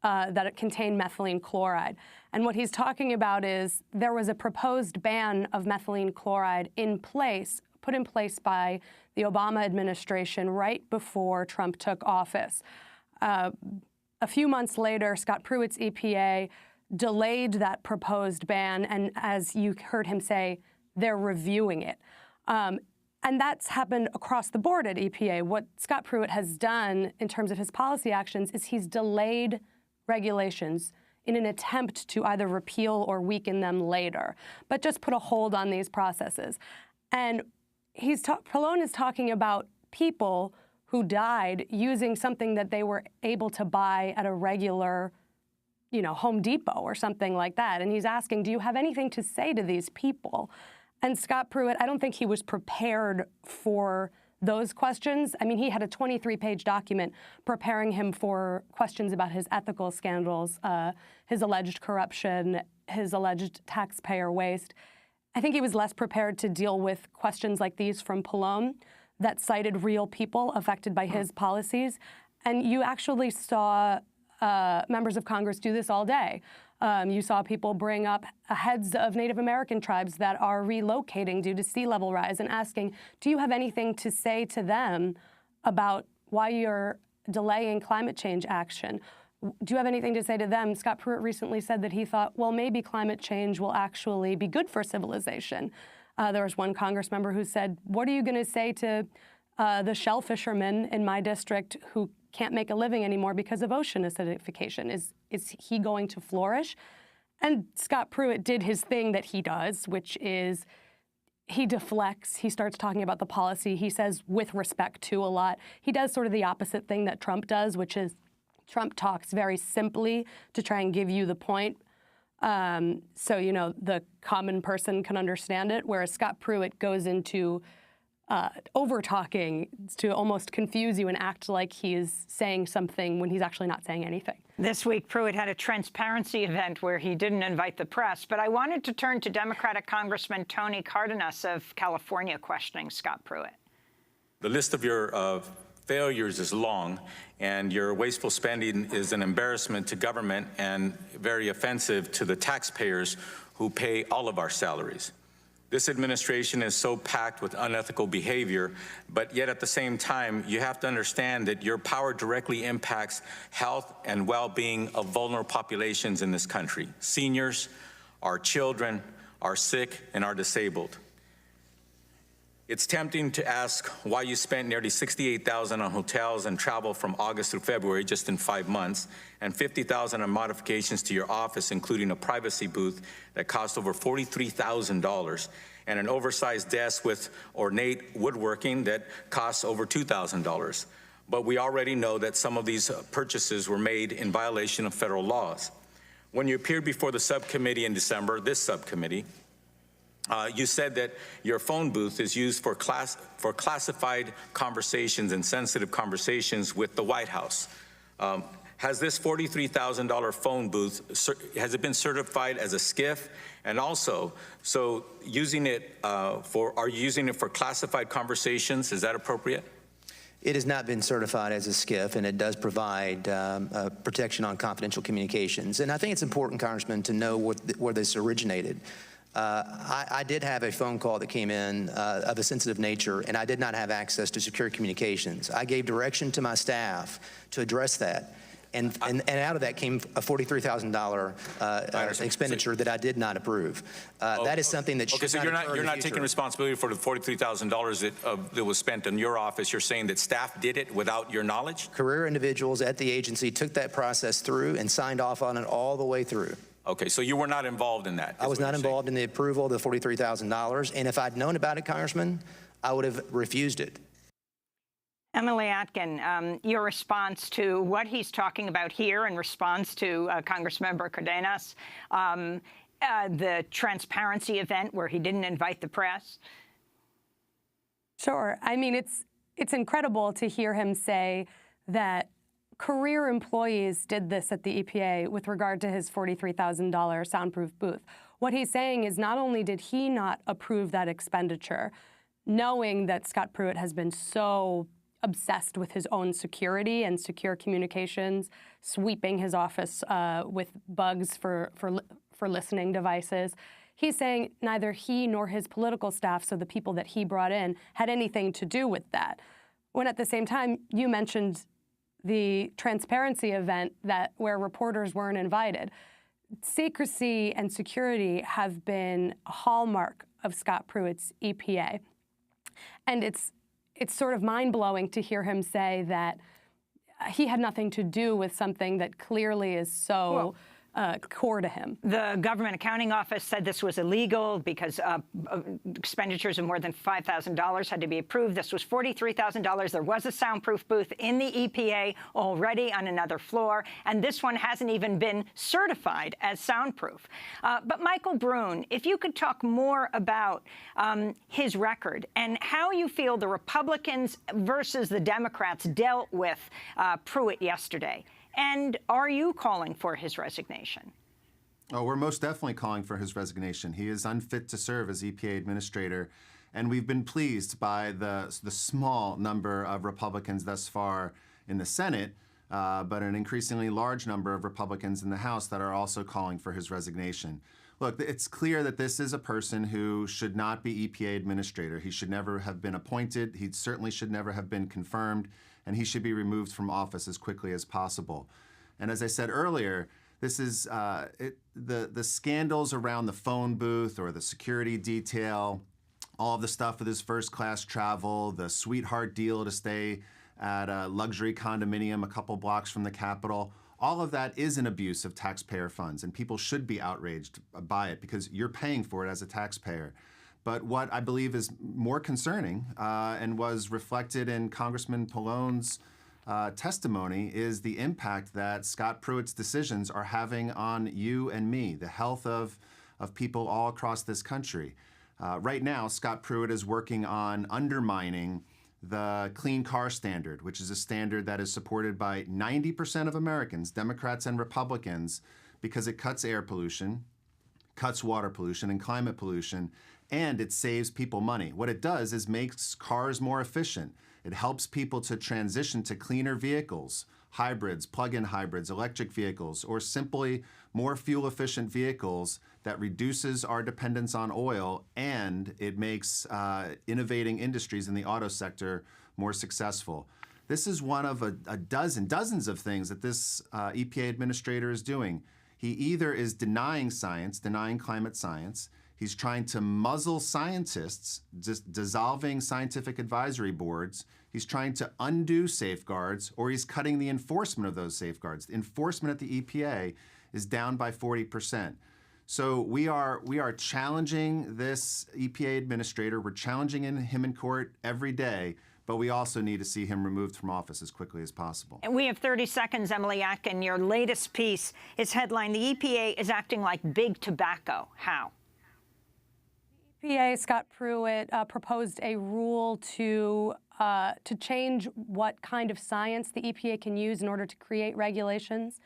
that contain methylene chloride. And what he's talking about is there was a proposed ban of methylene chloride put in place by the Obama administration right before Trump took office. A few months later, Scott Pruitt's EPA delayed that proposed ban, and as you heard him say, they're reviewing it. And that's happened across the board at EPA. What Scott Pruitt has done in terms of his policy actions is he's delayed regulations in an attempt to either repeal or weaken them later, but just put a hold on these processes. And Pallone is talking about people who died using something that they were able to buy at a regular, Home Depot or something like that. And he's asking, do you have anything to say to these people? And Scott Pruitt, I don't think he was prepared for those questions. I mean, he had a 23-page document preparing him for questions about his ethical scandals, his alleged corruption, his alleged taxpayer waste. I think he was less prepared to deal with questions like these from Pallone that cited real people affected by his policies. And you actually saw members of Congress do this all day. You saw people bring up heads of Native American tribes that are relocating due to sea level rise and asking, do you have anything to say to them about why you're delaying climate change action? Do you have anything to say to them? Scott Pruitt recently said that he thought, well, maybe climate change will actually be good for civilization. There was one Congress member who said, what are you going to say to the shell fishermen in my district who can't make a living anymore because of ocean acidification? Is he going to flourish? And Scott Pruitt did his thing that he does, which is he deflects. He starts talking about the policy. He says with respect to a lot. He does sort of the opposite thing that Trump does, which is Trump talks very simply to try and give you the point. So, you know, the common person can understand it, whereas Scott Pruitt goes into over-talking to almost confuse you and act like he's saying something when he's actually not saying anything. This week, Pruitt had a transparency event where he didn't invite the press. But I wanted to turn to Democratic Congressman Tony Cardenas of California questioning Scott Pruitt. The list of your failures is long, and your wasteful spending is an embarrassment to government and very offensive to the taxpayers who pay all of our salaries. This administration is so packed with unethical behavior, but yet at the same time, you have to understand that your power directly impacts health and well-being of vulnerable populations in this country. Seniors, our children, our sick, and our disabled. It's tempting to ask why you spent nearly $68,000 on hotels and travel from August through February, just in 5 months, and $50,000 on modifications to your office, including a privacy booth that cost over $43,000, and an oversized desk with ornate woodworking that costs over $2,000. But we already know that some of these purchases were made in violation of federal laws. When you appeared before the subcommittee in December, this subcommittee, you said that your phone booth is used for classified conversations and sensitive conversations with the White House. Has this $43,000 phone booth, has it been certified as a SCIF? And also, so using it are you using it for classified conversations? Is that appropriate? It has not been certified as a SCIF, and it does provide protection on confidential communications. And I think it's important, Congressman, to know where this originated. I did have a phone call that came in of a sensitive nature, and I did not have access to secure communications. I gave direction to my staff to address that. And out of that came a $43,000 expenditure that I did not approve. That is something that should not occur in the future. You're not taking responsibility for the $43,000 that was spent in your office. You're saying that staff did it without your knowledge? Career individuals at the agency took that process through and signed off on it all the way through. Okay, so you were not involved in that? I was not involved in the approval of the $43,000, and if I'd known about it, Congressman, I would have refused it. Emily Atkin, your response to what he's talking about here in response to Congressmember Cardenas, the transparency event where he didn't invite the press? Sure. I mean, it's incredible to hear him say that career employees did this at the EPA with regard to his $43,000 soundproof booth. What he's saying is not only did he not approve that expenditure, knowing that Scott Pruitt has been so obsessed with his own security and secure communications, sweeping his office with bugs for listening devices. He's saying neither he nor his political staff, so the people that he brought in, had anything to do with that. When at the same time, you mentioned the transparency event where reporters weren't invited. Secrecy and security have been a hallmark of Scott Pruitt's EPA. And it's sort of mind-blowing to hear him say that he had nothing to do with something that clearly is so core to him. The Government Accounting Office said this was illegal because expenditures of more than $5,000 had to be approved. This was $43,000. There was a soundproof booth in the EPA already on another floor, and this one hasn't even been certified as soundproof. But Michael Brune, if you could talk more about his record and how you feel the Republicans versus the Democrats dealt with Pruitt yesterday. And are you calling for his resignation? Oh, we're most definitely calling for his resignation. He is unfit to serve as EPA administrator, and we've been pleased by the small number of Republicans thus far in the Senate, but an increasingly large number of Republicans in the House that are also calling for his resignation. Look, it's clear that this is a person who should not be EPA administrator. He should never have been appointed. He certainly should never have been confirmed, and he should be removed from office as quickly as possible. And as I said earlier, this is the scandals around the phone booth or the security detail, all of the stuff with his first-class travel, the sweetheart deal to stay at a luxury condominium a couple blocks from the Capitol. All of that is an abuse of taxpayer funds, and people should be outraged by it because you're paying for it as a taxpayer. But what I believe is more concerning and was reflected in Congressman Pallone's testimony is the impact that Scott Pruitt's decisions are having on you and me, the health of people all across this country. Right now, Scott Pruitt is working on undermining the Clean Car Standard, which is a standard that is supported by 90% of Americans, Democrats and Republicans, because it cuts air pollution, cuts water pollution and climate pollution, and it saves people money. What it does is makes cars more efficient. It helps people to transition to cleaner vehicles, hybrids, plug-in hybrids, electric vehicles, or simply more fuel-efficient vehicles that reduces our dependence on oil, and it makes innovating industries in the auto sector more successful. This is one of dozens of things that this EPA administrator is doing. He either is denying science, denying climate science, he's trying to muzzle scientists, just dissolving scientific advisory boards. He's trying to undo safeguards, or he's cutting the enforcement of those safeguards. The enforcement at the EPA is down by 40%. So we are challenging this EPA administrator. We're challenging him in court every day, but we also need to see him removed from office as quickly as possible. And we have 30 seconds, Emily Atkin. Your latest piece is headlined, "The EPA is acting like big tobacco." How? EPA, Scott Pruitt, proposed a rule to change what kind of science the EPA can use in order to create regulations.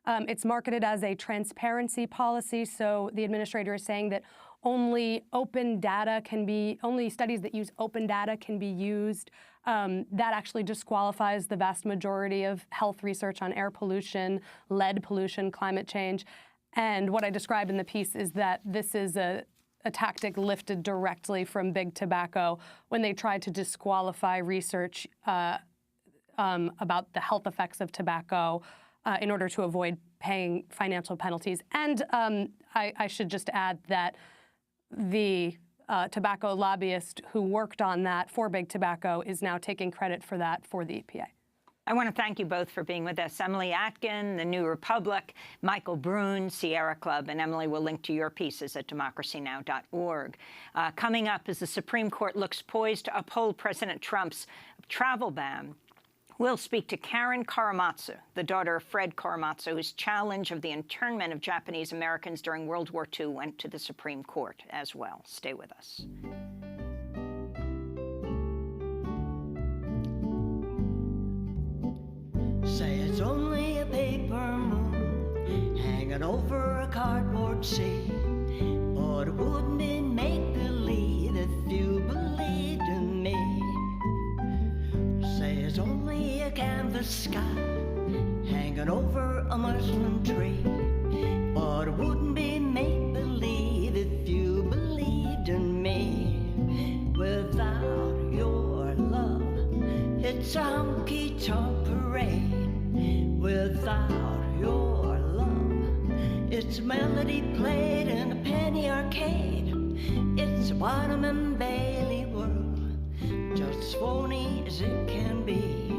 It's marketed as a transparency policy, so the administrator is saying that only studies that use open data can be used. That actually disqualifies the vast majority of health research on air pollution, lead pollution, climate change. And what I describe in the piece is that this is a tactic lifted directly from big tobacco when they tried to disqualify research about the health effects of tobacco in order to avoid paying financial penalties. And I should just add that the tobacco lobbyist who worked on that for big tobacco is now taking credit for that for the EPA. I want to thank you both for being with us. Emily Atkin, The New Republic, Michael Brune, Sierra Club, and Emily will link to your pieces at DemocracyNow.org. Coming up, as the Supreme Court looks poised to uphold President Trump's travel ban, we'll speak to Karen Korematsu, the daughter of Fred Korematsu, whose challenge of the internment of Japanese Americans during World War II went to the Supreme Court as well. Stay with us. Say it's only a paper moon hanging over a cardboard sea, but it wouldn't be make-believe if you believed in me. Say it's only a canvas sky hanging over a muslin tree, but it wouldn't be make-believe if you believed in me. Without your love, it's a honky-tonk parade. Without your love, it's melody played in a penny arcade. It's a Barnum and Bailey world, just as phony as it can be.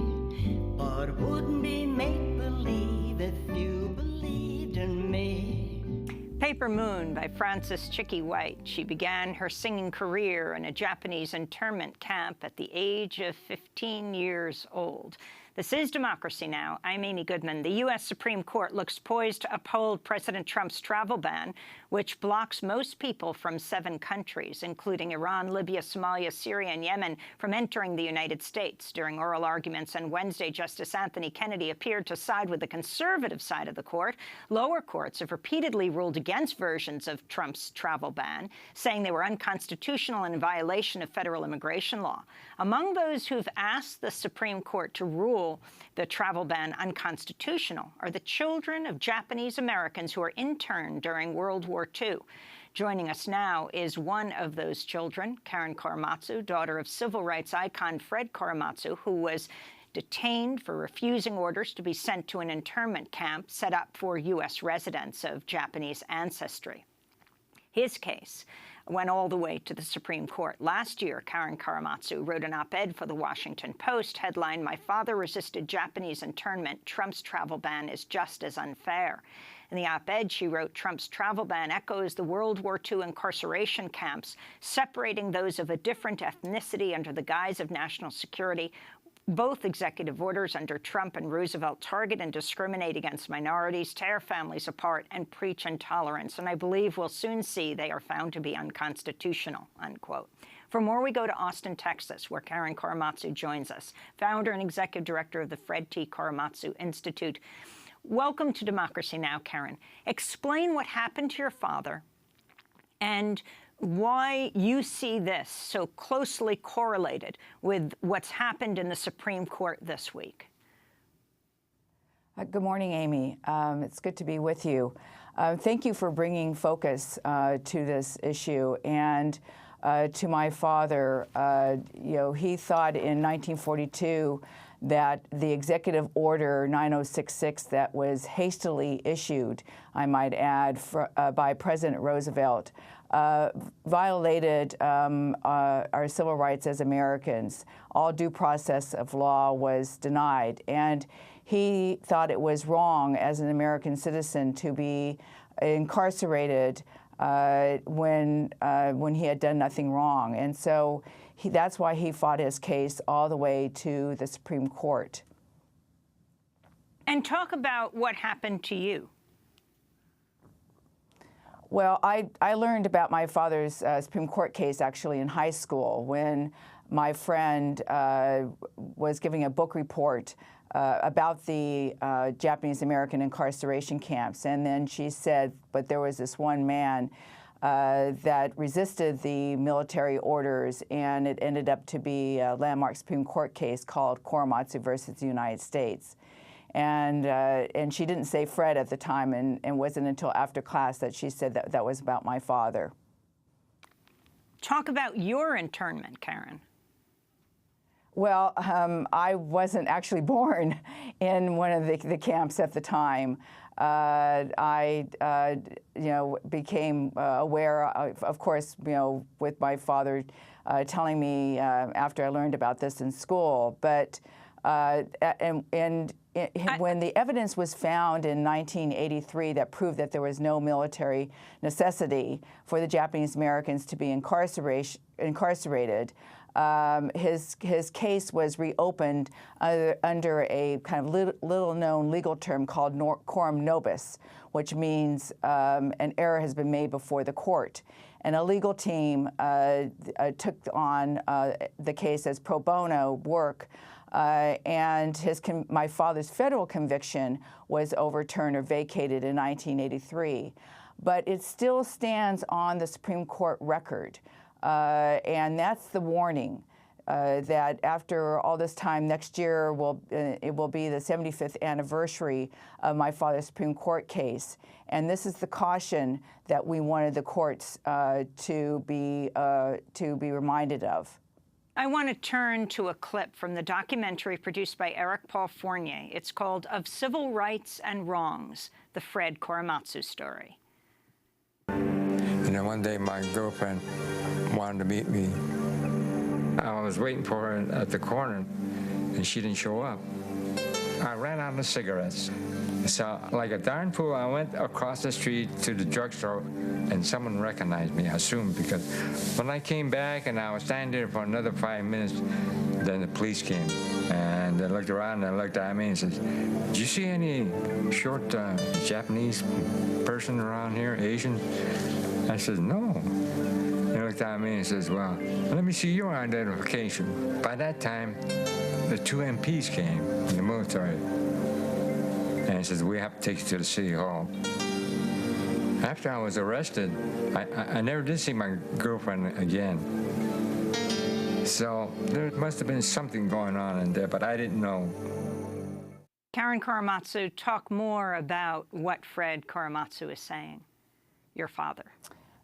But it wouldn't be make-believe if you believed in me. Paper Moon by Frances Chicky White. She began her singing career in a Japanese internment camp at the age of 15 years old. This is Democracy Now! I'm Amy Goodman. The U.S. Supreme Court looks poised to uphold President Trump's travel ban, which blocks most people from 7 countries, including Iran, Libya, Somalia, Syria, and Yemen, from entering the United States. During oral arguments on Wednesday, Justice Anthony Kennedy appeared to side with the conservative side of the court. Lower courts have repeatedly ruled against versions of Trump's travel ban, saying they were unconstitutional and in violation of federal immigration law. Among those who've asked the Supreme Court to rule the travel ban unconstitutional are the children of Japanese Americans who were interned during World War II. Joining us now is one of those children, Karen Korematsu, daughter of civil rights icon Fred Korematsu, who was detained for refusing orders to be sent to an internment camp set up for U.S. residents of Japanese ancestry. His case went all the way to the Supreme Court. Last year, Karen Korematsu wrote an op-ed for the Washington Post, headlined, "My father resisted Japanese internment. Trump's travel ban is just as unfair." In the op-ed, she wrote, "Trump's travel ban echoes the World War II incarceration camps, separating those of a different ethnicity under the guise of national security. Both executive orders under Trump and Roosevelt target and discriminate against minorities, tear families apart, and preach intolerance. And I believe we'll soon see they are found to be unconstitutional," unquote. For more, we go to Austin, Texas, where Karen Korematsu joins us, founder and executive director of the Fred T. Korematsu Institute. Welcome to Democracy Now!, Karen. Explain what happened to your father and why you see this so closely correlated with what's happened in the Supreme Court this week. Good morning, Amy. It's good to be with you. Thank you for bringing focus to this issue. And to my father, he thought in 1942 that the executive order 9066 that was hastily issued, I might add, by President Roosevelt, violated our civil rights as Americans. All due process of law was denied. And he thought it was wrong as an American citizen to be incarcerated when he had done nothing wrong. And so that's why he fought his case all the way to the Supreme Court. And talk about what happened to you. Well, I learned about my father's Supreme Court case actually in high school when my friend was giving a book report about the Japanese American incarceration camps. And then she said, but there was this one man that resisted the military orders, and it ended up to be a landmark Supreme Court case called Korematsu versus the United States. And she didn't say Fred at the time, and it wasn't until after class that she said that was about my father. Talk about your internment, Karen. Well, I wasn't actually born in one of the camps at the time. I became aware, of course, with my father telling me after I learned about this in school. But when the evidence was found in 1983 that proved that there was no military necessity for the Japanese Americans to be incarcerated, his case was reopened under a kind of little-known legal term called coram nobis, which means an error has been made before the court. And a legal team took on the case as pro bono work, and my father's federal conviction was overturned or vacated in 1983. But it still stands on the Supreme Court record. And that's the warning that after all this time, next year it will be the 75th anniversary of my father's Supreme Court case. And this is the caution that we wanted the courts to be reminded of. I want to turn to a clip from the documentary produced by Eric Paul Fournier. It's called Of Civil Rights and Wrongs, the Fred Korematsu Story. One day my girlfriend wanted to meet me. I was waiting for her at the corner, and she didn't show up. I ran out of cigarettes. So like a darn fool, I went across the street to the drugstore, and someone recognized me, I assumed, because when I came back and I was standing there for another 5 minutes, then the police came. And they looked around and looked at me and said, "Did you see any short Japanese person around here, Asian?" I said, "No." He looked at me and says, "Well, let me see your identification." By that time, the 2 MPs came in the military. And he says, "We have to take you to the city hall." After I was arrested, I never did see my girlfriend again. So there must have been something going on in there, but I didn't know. Karen Korematsu, talk more about what Fred Korematsu is saying, your father.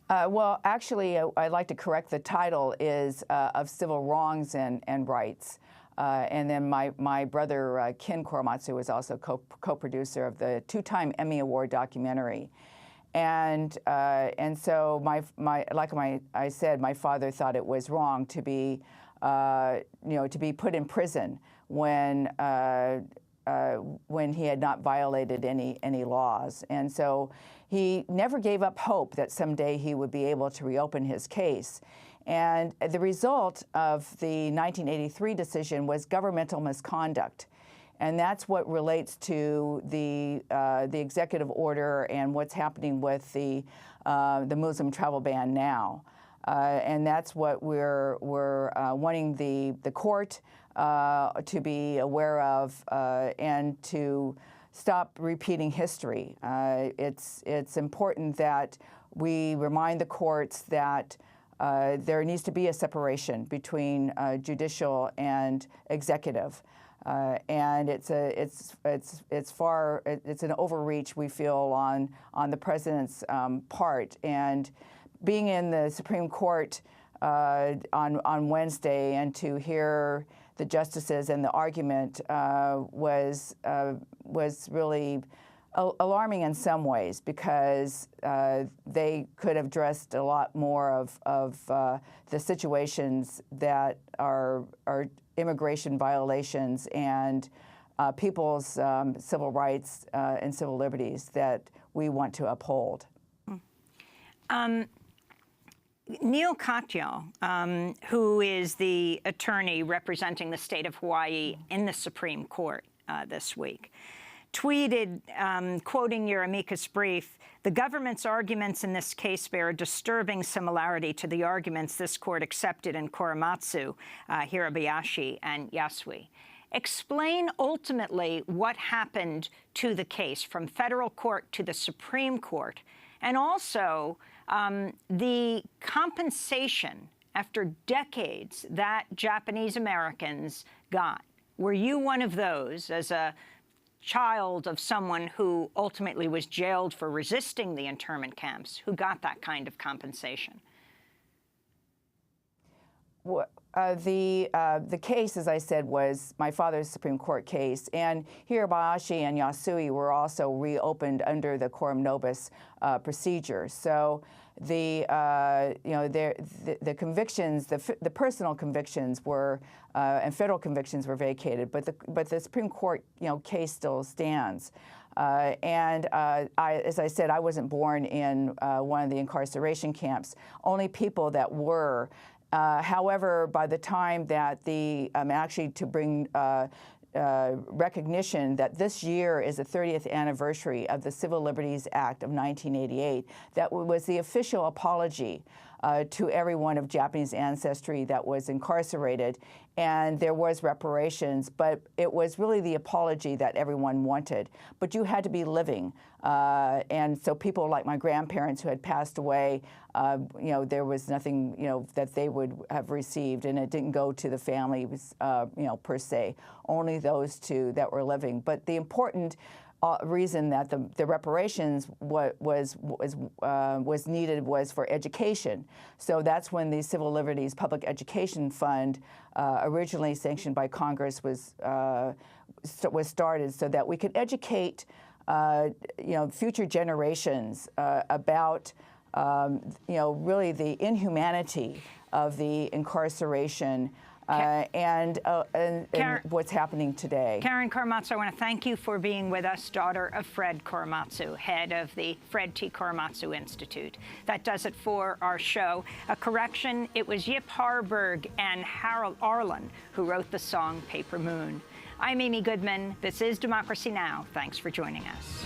Well, actually, I'd like to correct the title is of civil wrongs and rights. And then my brother, Ken Korematsu, was also co-producer of the 2-time Emmy Award documentary. And so I said, my father thought it was wrong to be, to be put in prison when he had not violated any laws. And so he never gave up hope that someday he would be able to reopen his case. And the result of the 1983 decision was governmental misconduct. And that's what relates to the executive order and what's happening with the Muslim travel ban now. And that's what we're wanting the court to be aware of and to stop repeating history. It's important that we remind the courts that there needs to be a separation between judicial and executive. And it's an overreach, we feel, on the president's part. And being in the Supreme Court on Wednesday and to hear the justices and the argument was really alarming in some ways, because they could have addressed a lot more of the situations that are immigration violations and people's civil rights and civil liberties that we want to uphold. Neil Katyal, who is the attorney representing the state of Hawaii in the Supreme Court this week, tweeted, quoting your amicus brief, "The government's arguments in this case bear a disturbing similarity to the arguments this court accepted in Korematsu, Hirabayashi, and Yasui." Explain ultimately what happened to the case from federal court to the Supreme Court, and also the compensation after decades that Japanese Americans got. Were you one of those, as a child of someone who ultimately was jailed for resisting the internment camps, who got that kind of compensation? The case, as I said, was my father's Supreme Court case, and Hirabayashi and Yasui were also reopened under the quorum nobis procedure. So the convictions, the personal convictions were and federal convictions were vacated, but the Supreme Court case still stands. As I said, I wasn't born in one of the incarceration camps. Only people that were. However, by the time that actually to bring recognition that this year is the 30th anniversary of the Civil Liberties Act of 1988, that was the official apology to everyone of Japanese ancestry that was incarcerated, and there was reparations, but it was really the apology that everyone wanted. But you had to be living, and so people like my grandparents who had passed away, there was nothing, that they would have received, and it didn't go to the families, per se. Only those two that were living. But the important reason that the reparations was needed was for education. So that's when the Civil Liberties Public Education Fund, originally sanctioned by Congress, was started so that we could educate future generations about really the inhumanity of the incarceration and what's happening today. Karen Korematsu, I want to thank you for being with us, daughter of Fred Korematsu, head of the Fred T. Korematsu Institute. That does it for our show. A correction, it was Yip Harburg and Harold Arlen who wrote the song Paper Moon. I'm Amy Goodman. This is Democracy Now! Thanks for joining us.